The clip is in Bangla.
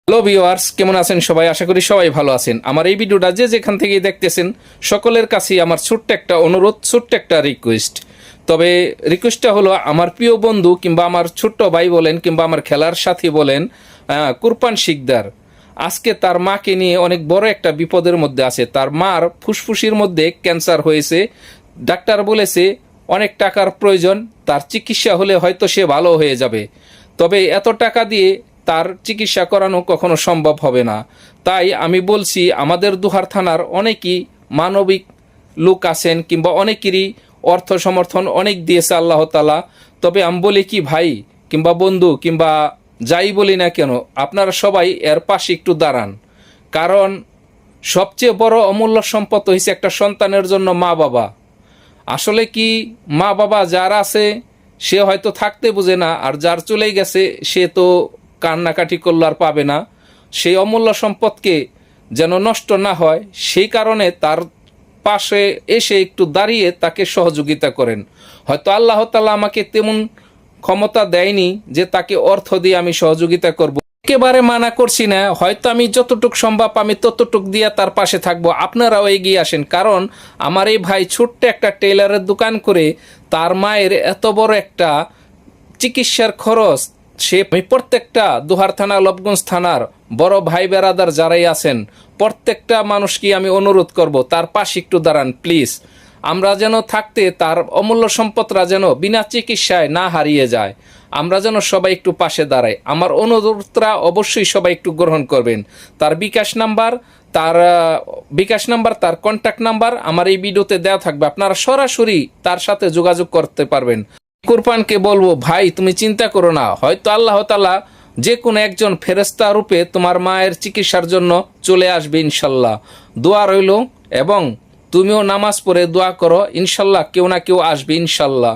হ্যালো ভিউয়ার্স, কেমন আছেন সবাই? আশা করি সবাই ভালো আছেন। আমার এই ভিডিওটা যে যেখান থেকে দেখতেছেন সকলের কাছেই আমার ছোট্ট একটা অনুরোধ, ছোট্ট একটা রিকোয়েস্ট। তবে রিকোয়েস্টটা হলো, আমার প্রিয় বন্ধু কিংবা আমার ছোট্ট ভাই বলেন কিংবা আমার খেলার সাথী বলেন, কুরপান শিকদার আজকে তার মাকে নিয়ে অনেক বড় একটা বিপদের মধ্যে আছে। তার মার ফুসফুসির মধ্যে ক্যান্সার হয়েছে। ডাক্তার বলেছে অনেক টাকার প্রয়োজন, তার চিকিৎসা হলে হয়তো সে ভালো হয়ে যাবে। তবে এত টাকা দিয়ে তার চিকিৎসা করানো কখনো সম্ভব হবে না। তাই আমি বলছি, আমাদের দুহার থানার অনেকই মানবিক লোক আছেন কিংবা অনেকেরই অর্থ সমর্থন অনেক দিয়েছে আল্লাহ তাআলা। তবে আমি বলি কি ভাই কিংবা বন্ধু কিংবা যাই বলি না কেন, আপনারা সবাই এর পাশে একটু দাঁড়ান। কারণ সবচেয়ে বড় অমূল্য সম্পদ হয়েছে একটা সন্তানের জন্য মা বাবা। আসলে কি, মা বাবা যার আছে সে হয়তো থাকতে বোঝে না, আর যার চলেই গেছে সে তো কান্নাকাটি করলে আর পাবে না। সেই অমূল্য সম্পদকে যেন নষ্ট না হয়, সেই কারণে তার পাশে এসে একটু দাঁড়িয়ে তাকে সহযোগিতা করেন। হয়তো আল্লাহ তাআলা আমাকে তেমন ক্ষমতা দেয়নি যে তাকে অর্থ দিয়ে আমি সহযোগিতা করব। একেবারে মানা করছি না, হয়তো আমি যতটুক সম্ভব আমি ততটুক দিয়ে তার পাশে থাকবো। আপনারাও এগিয়ে আসেন, কারণ আমার এই ভাই ছোট্ট একটা টেইলারের দোকান করে তার মায়ের এত বড় একটা চিকিৎসার খরচ সে, আমি প্রত্যেকটা দুহার থানা লবগঞ্জ থানার বড় ভাই বেরাদার যারাই আছেন প্রত্যেকটা মানুষকে আমি অনুরোধ করব তার পাশে একটু দাঁড়ান প্লিজ। আমরা যেন থাকতে তার অমূল্য সম্পদরা যেন বিনা চিকিৎসায় না হারিয়ে যায়, আমরা যেন সবাই একটু পাশে দাঁড়াই। আমার অনুরোধটা অবশ্যই সবাই একটু গ্রহণ করবেন। তার বিকাশ নাম্বার, তার কন্ট্যাক্ট নাম্বার আমার এই ভিডিওতে দেওয়া থাকবে, আপনারা সরাসরি তার সাথে যোগাযোগ করতে পারবেন। কুরবানকে বলবো, ভাই তুমি চিন্তা করো না, হয়তো আল্লাহ তাআলা যে কোনো একজন ফেরেশতা রূপে তোমার মায়ের চিকিৎসার জন্য চলে আসবে ইনশাল্লাহ। দোয়া রইল, এবং তুমিও নামাজ পড়ে দোয়া করো, ইনশাল্লাহ কেউ না কেউ আসবে ইনশাল্লাহ।